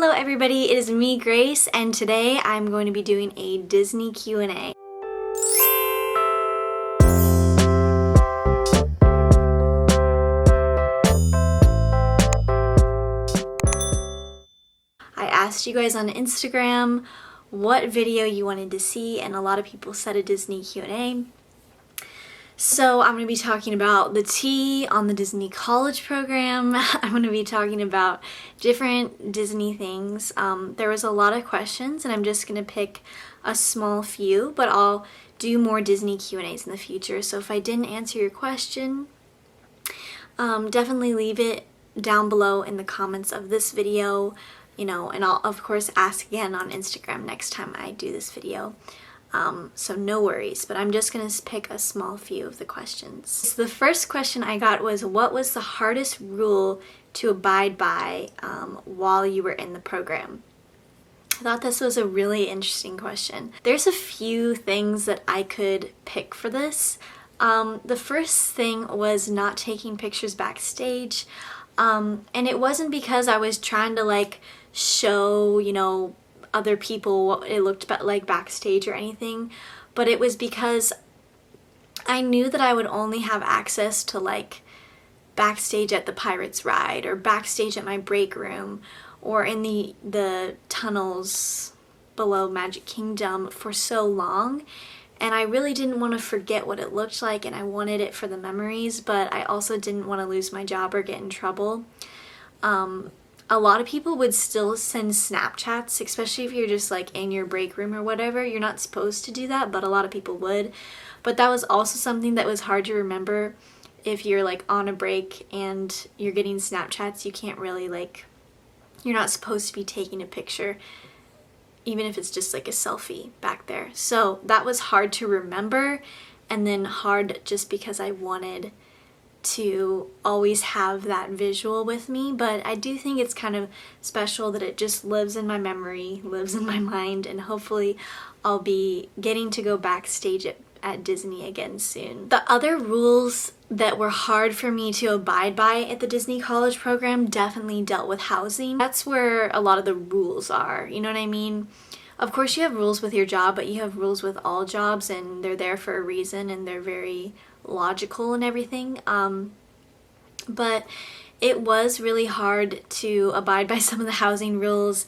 Hello everybody, it is me, Grace, and today I'm going to be doing a Disney Q&A. I asked you guys on Instagram what video you wanted to see, and a lot of people said a Disney Q&A. So I'm going to be talking about the tea on the Disney College program. I'm going to be talking about different Disney things. There was a lot of questions and I'm just going to pick a small few, but I'll do more Disney Q&As in the future. So if I didn't answer your question, definitely leave it down below in the comments of this video, and I'll of course ask again on Instagram next time I do this video. So no worries, but I'm just going to pick a small few of the questions. So the first question I got was, what was the hardest rule to abide by while you were in the program? I thought this was a really interesting question. There's a few things that I could pick for this. The first thing was not taking pictures backstage, and it wasn't because I was trying to show, other people what it looked like backstage or anything, but it was because I knew that I would only have access to backstage at the Pirates ride or backstage at my break room or in the tunnels below Magic Kingdom for so long, and I really didn't want to forget what it looked like, and I wanted it for the memories, but I also didn't want to lose my job or get in trouble. A lot of people would still send Snapchats, especially if you're just in your break room or whatever. You're not supposed to do that, but a lot of people would. But that was also something that was hard to remember. If you're on a break and you're getting Snapchats, you can't really you're not supposed to be taking a picture, even if it's just a selfie back there. So that was hard to remember, and then hard just because I wanted to always have that visual with me. But I do think it's kind of special that it just lives in my memory, lives in my mind, and hopefully I'll be getting to go backstage at Disney again soon. The other rules that were hard for me to abide by at the Disney College program definitely dealt with housing. That's where a lot of the rules are, you know what I mean? Of course you have rules with your job, but you have rules with all jobs, and they're there for a reason, and they're very logical and everything. But it was really hard to abide by some of the housing rules,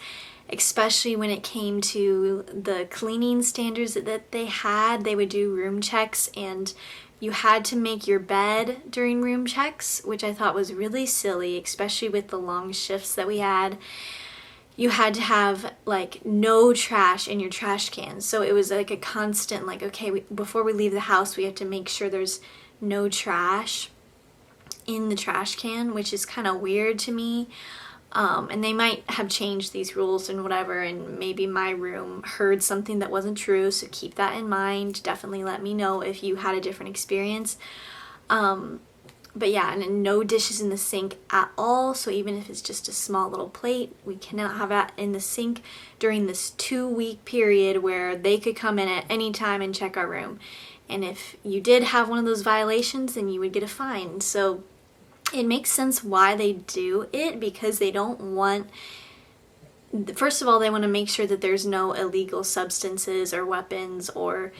especially when it came to the cleaning standards that they had. They would do room checks, and you had to make your bed during room checks, which I thought was really silly, especially with the long shifts that we had. You had to have no trash in your trash cans. So it was a constant okay, before we leave the house, we have to make sure there's no trash in the trash can, which is kind of weird to me. And they might have changed these rules and whatever, and maybe my room heard something that wasn't true, so keep that in mind. Definitely let me know if you had a different experience. But yeah, and no dishes in the sink at all. So even if it's just a small little plate, we cannot have that in the sink during this 2-week period where they could come in at any time and check our room. And if you did have one of those violations, then you would get a fine. So it makes sense why they do it, because they don't want, first of all, they want to make sure that there's no illegal substances or weapons or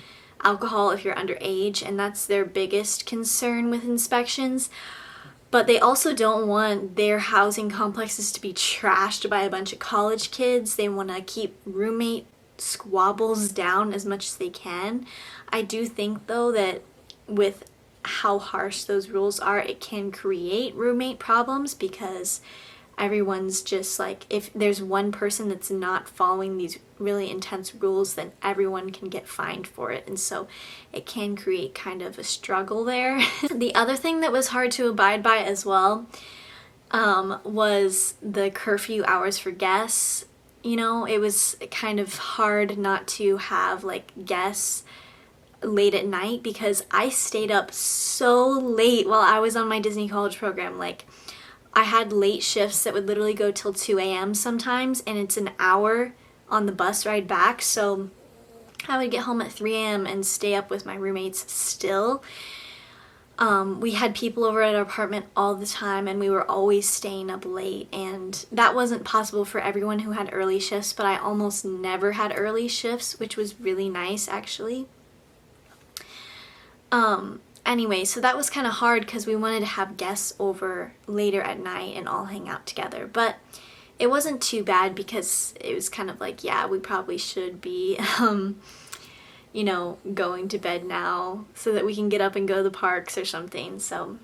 alcohol if you're underage, and that's their biggest concern with inspections. But they also don't want their housing complexes to be trashed by a bunch of college kids. They want to keep roommate squabbles down as much as they can. I do think though that with how harsh those rules are, it can create roommate problems, because everyone's just if there's one person that's not following these really intense rules, then everyone can get fined for it, and so it can create kind of a struggle there. The other thing that was hard to abide by as well was the curfew hours for guests. It was kind of hard not to have guests late at night, because I stayed up so late while I was on my Disney College program. I had late shifts that would literally go till 2 a.m. sometimes, and it's an hour on the bus ride back, so I would get home at 3 a.m. and stay up with my roommates still. We had people over at our apartment all the time, and we were always staying up late, and that wasn't possible for everyone who had early shifts, but I almost never had early shifts, which was really nice actually. Anyway, so that was kind of hard because we wanted to have guests over later at night and all hang out together, but it wasn't too bad because it was kind of like, yeah, we probably should be you know, going to bed now so that we can get up and go to the parks or something. So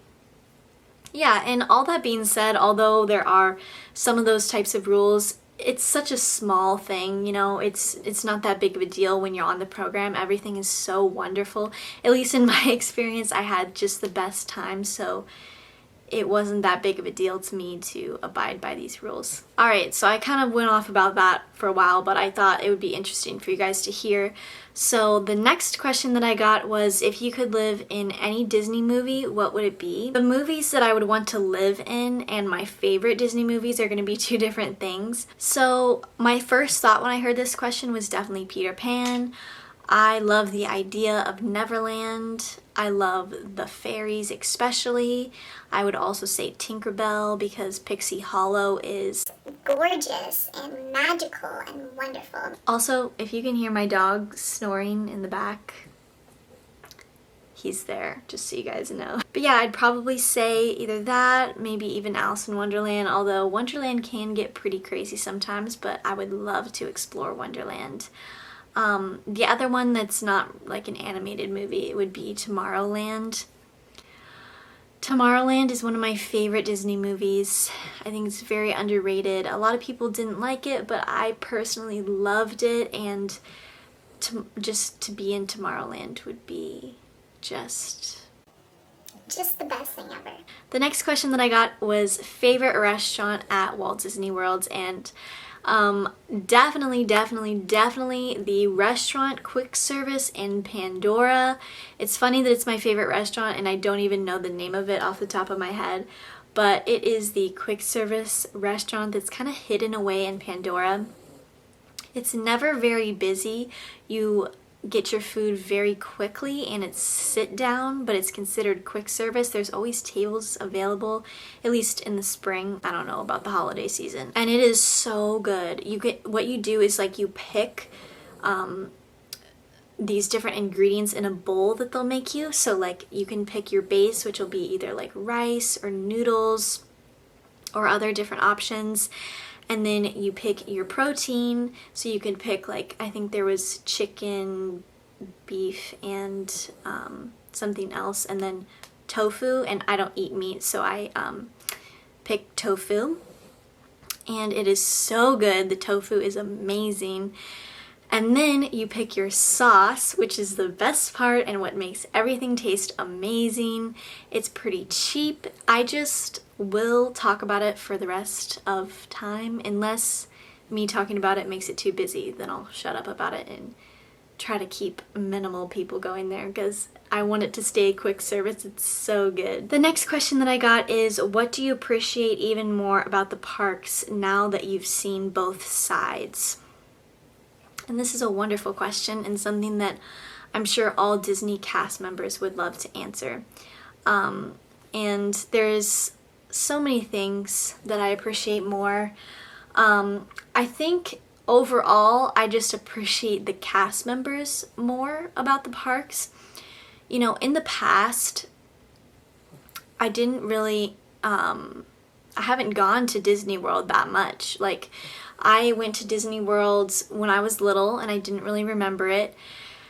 yeah, and all that being said, although there are some of those types of rules, it's such a small thing, you know, it's not that big of a deal when you're on the program. Everything is so wonderful. At least in my experience, I had just the best time, so it wasn't that big of a deal to me to abide by these rules. Alright, so I kind of went off about that for a while, but I thought it would be interesting for you guys to hear. So the next question that I got was, if you could live in any Disney movie, what would it be? The movies that I would want to live in and my favorite Disney movies are going to be two different things. So my first thought when I heard this question was definitely Peter Pan. I love the idea of Neverland. I love the fairies especially. I would also say Tinkerbell because Pixie Hollow is gorgeous and magical and wonderful. Also, if you can hear my dog snoring in the back, he's there, just so you guys know. But yeah, I'd probably say either that, maybe even Alice in Wonderland, although Wonderland can get pretty crazy sometimes, but I would love to explore Wonderland. The other one that's not like an animated movie, it would be Tomorrowland. Tomorrowland is one of my favorite Disney movies. I think it's very underrated. A lot of people didn't like it, but I personally loved it, and just to be in Tomorrowland would be just the best thing ever. The next question that I got was favorite restaurant at Walt Disney World, and definitely the restaurant quick service in Pandora. It's funny that it's my favorite restaurant and I don't even know the name of it off the top of my head, but it is the quick service restaurant that's kind of hidden away in Pandora. It's never very busy. You get your food very quickly and it's sit down, but it's considered quick service. There's always tables available, at least in the spring. I don't know about the holiday season. And it is so good. What you do is like you pick these different ingredients in a bowl that they'll make you. So like you can pick your base, which will be either like rice or noodles or other different options. And then you pick your protein, so you can pick, like, I think there was chicken, beef, and something else, and then tofu, and I don't eat meat, so I picked tofu, and it is so good. The tofu is amazing. And then you pick your sauce, which is the best part and what makes everything taste amazing. It's pretty cheap. I just will talk about it for the rest of time. Unless me talking about it makes it too busy, then I'll shut up about it and try to keep minimal people going there because I want it to stay quick service. It's so good. The next question that I got is, what do you appreciate even more about the parks now that you've seen both sides? And this is a wonderful question and something that I'm sure all Disney cast members would love to answer. And there's so many things that I appreciate more. I think overall, I just appreciate the cast members more about the parks. You know, in the past, I didn't really, I haven't gone to Disney World that much. Like, I went to Disney World when I was little and I didn't really remember it.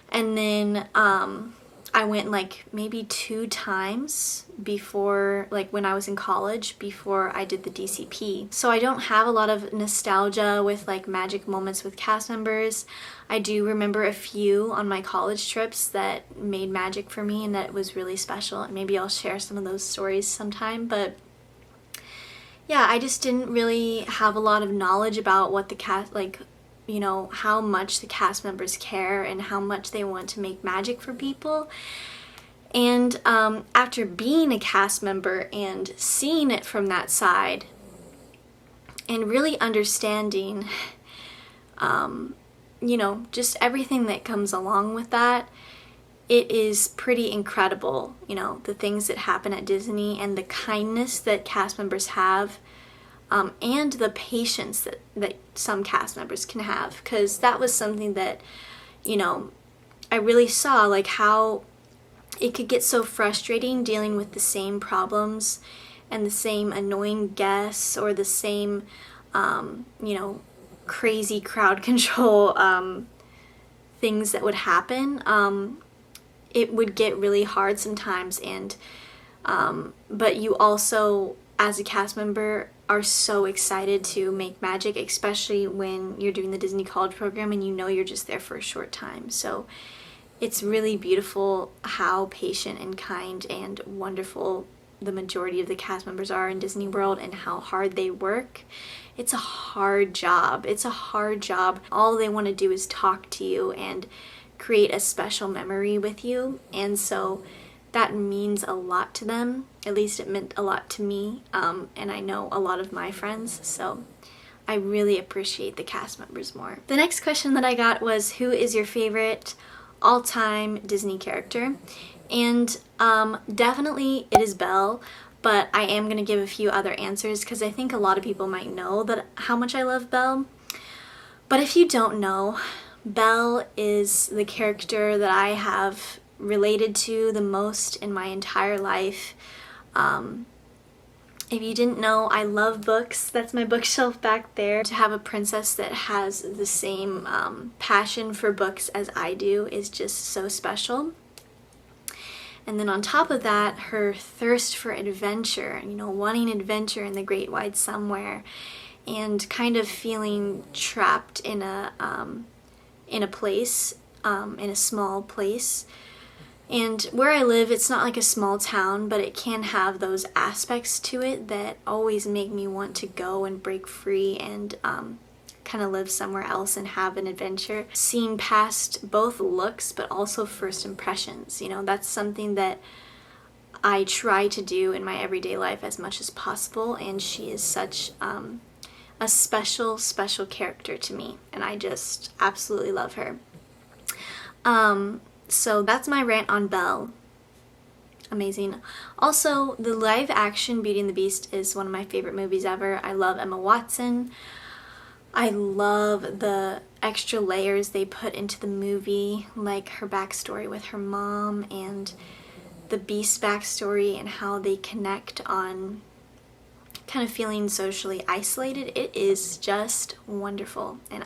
And then I went like maybe 2 times before, like when I was in college, before I did the DCP. So I don't have a lot of nostalgia with like magic moments with cast members. I do remember a few on my college trips that made magic for me and that was really special. And maybe I'll share some of those stories sometime, but yeah, I just didn't really have a lot of knowledge about what the cast, like, you know, how much the cast members care and how much they want to make magic for people. And after being a cast member and seeing it from that side and really understanding, you know, just everything that comes along with that, it is pretty incredible, you know, the things that happen at Disney and the kindness that cast members have, and the patience that some cast members can have, because that was something that, you know, I really saw, like how it could get so frustrating dealing with the same problems and the same annoying guests or the same, you know, crazy crowd control things that would happen. It would get really hard sometimes, and but you also, as a cast member, are so excited to make magic, especially when you're doing the Disney College program and you know you're just there for a short time. So it's really beautiful how patient and kind and wonderful the majority of the cast members are in Disney World and how hard they work. It's a hard job. It's a hard job. All they want to do is talk to you and create a special memory with you, and so that means a lot to them. At least it meant a lot to me, and I know a lot of my friends, so I really appreciate the cast members more. The next question that I got was, who is your favorite all-time Disney character? And definitely it is Belle, but I am going to give a few other answers because I think a lot of people might know that how much I love Belle. But if you don't know, Belle is the character that I have related to the most in my entire life. If you didn't know, I love books. That's my bookshelf back there. To have a princess that has the same passion for books as I do is just so special. And then on top of that, her thirst for adventure, you know, wanting adventure in the great wide somewhere, and kind of feeling trapped in a place, in a small place. And where I live, it's not like a small town, but it can have those aspects to it that always make me want to go and break free and kind of live somewhere else and have an adventure. Seeing past both looks, but also first impressions. You know, that's something that I try to do in my everyday life as much as possible, and she is such a special, special character to me, and I just absolutely love her. So that's my rant on Belle. Amazing. Also, the live action Beauty and the Beast is one of my favorite movies ever. I love Emma Watson. I love the extra layers they put into the movie, like her backstory with her mom and the Beast backstory and how they connect on kind of feeling socially isolated. It is just wonderful, and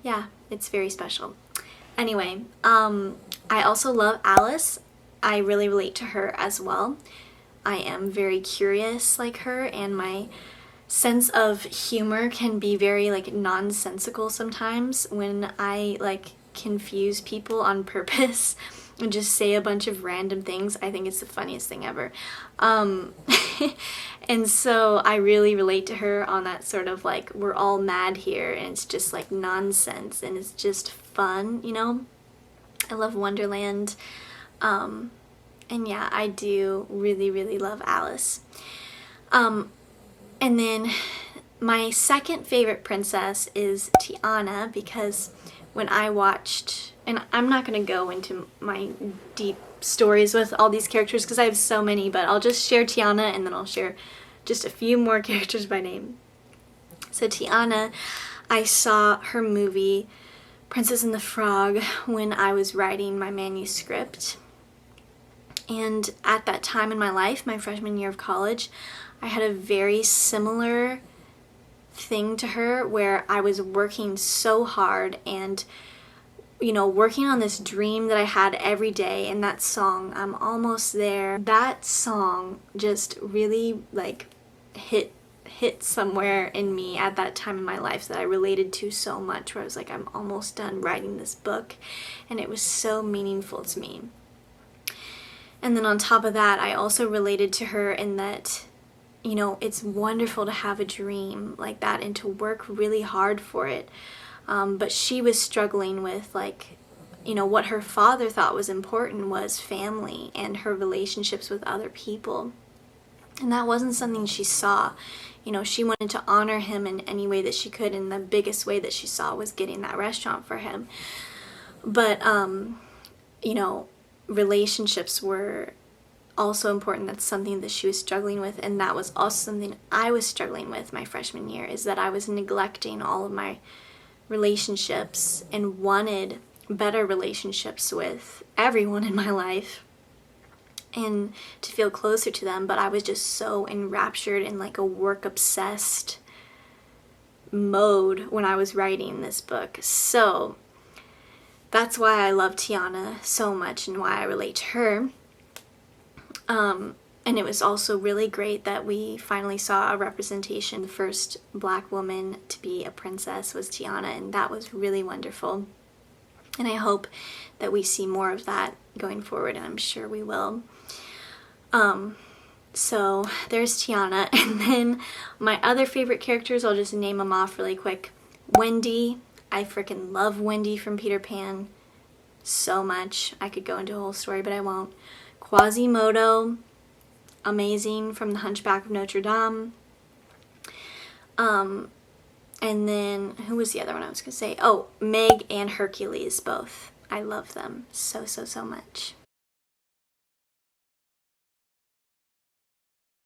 yeah, it's very special. Anyway, I also love Alice. I really relate to her as well. I am very curious like her, and my sense of humor can be very like nonsensical sometimes when I like confuse people on purpose and just say a bunch of random things. I think it's the funniest thing ever. And so I really relate to her on that sort of like, we're all mad here and it's just like nonsense and it's just fun, you know? I love Wonderland. And yeah, I do really, really love Alice. And then my second favorite princess is Tiana, because when I watched, and I'm not going to go into my deep stories with all these characters because I have so many, but I'll just share Tiana and then I'll share just a few more characters by name. So Tiana, I saw her movie Princess and the Frog when I was writing my manuscript. And at that time in my life, my freshman year of college, I had a very similar thing to her where I was working so hard and, you know, working on this dream that I had every day. And that song, I'm Almost There, that song just really like hit somewhere in me at that time in my life that I related to so much, where I was like, I'm almost done writing this book, and it was so meaningful to me. And then on top of that, I also related to her in that, you know, it's wonderful to have a dream like that and to work really hard for it. But she was struggling with, like, you know, what her father thought was important was family and her relationships with other people. And that wasn't something she saw. You know, she wanted to honor him in any way that she could, and the biggest way that she saw was getting that restaurant for him. But you know, relationships were also important. That's something that she was struggling with, and that was also something I was struggling with my freshman year, is that I was neglecting all of my relationships and wanted better relationships with everyone in my life and to feel closer to them, but I was just so enraptured in like a work obsessed mode when I was writing this book. So that's why I love Tiana so much and why I relate to her. And it was also really great that we finally saw a representation. The first Black woman to be a princess was Tiana, and that was really wonderful. And I hope that we see more of that going forward, and I'm sure we will. So there's Tiana, and then my other favorite characters, I'll just name them off really quick. Wendy. I freaking love Wendy from Peter Pan so much. I could go into a whole story, but I won't. Quasimodo, amazing, from The Hunchback of Notre Dame. And then, who was the other one I was going to say? Oh, Meg and Hercules, both. I love them so, so, so much.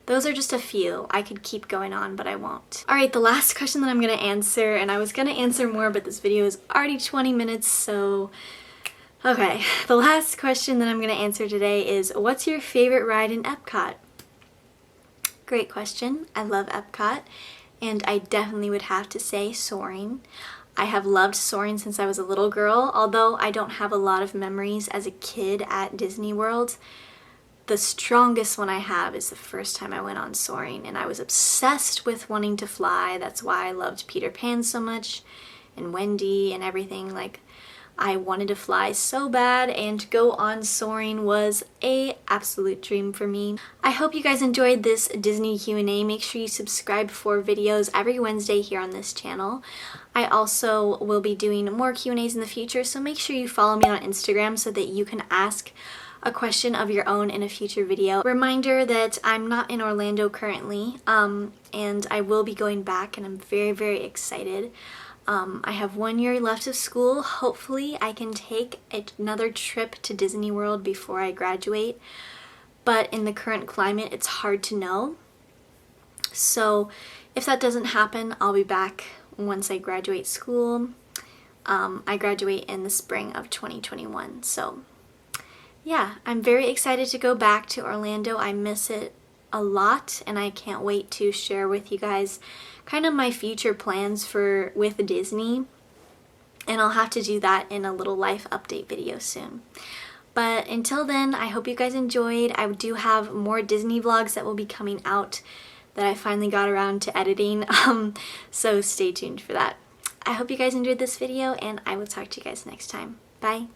Those are just a few. I could keep going on, but I won't. Alright, the last question that I'm going to answer, and I was going to answer more, but this video is already 20 minutes, so... Okay, the last question that I'm going to answer today is, what's your favorite ride in Epcot? Great question. I love Epcot, and I definitely would have to say soaring. I have loved soaring since I was a little girl, although I don't have a lot of memories as a kid at Disney World. The strongest one I have is the first time I went on soaring, and I was obsessed with wanting to fly. That's why I loved Peter Pan so much, and Wendy and everything. Like, I wanted to fly so bad, and to go on soaring was a absolute dream for me. I hope you guys enjoyed this Disney Q&A. Make sure you subscribe for videos every Wednesday here on this channel. I also will be doing more Q&As in the future, so make sure you follow me on Instagram so that you can ask a question of your own in a future video. Reminder that I'm not in Orlando currently, and I will be going back, and I'm very, very excited. I have 1 year left of school. Hopefully I can take another trip to Disney World before I graduate, but in the current climate it's hard to know. So if that doesn't happen, I'll be back once I graduate school. I graduate in the spring of 2021, so yeah, I'm very excited to go back to Orlando. I miss it a lot, and I can't wait to share with you guys kind of my future plans with Disney, and I'll have to do that in a little life update video soon. But until then, I hope you guys enjoyed. I do have more Disney vlogs that will be coming out that I finally got around to editing, so stay tuned for that. I hope you guys enjoyed this video, and I will talk to you guys next time. Bye!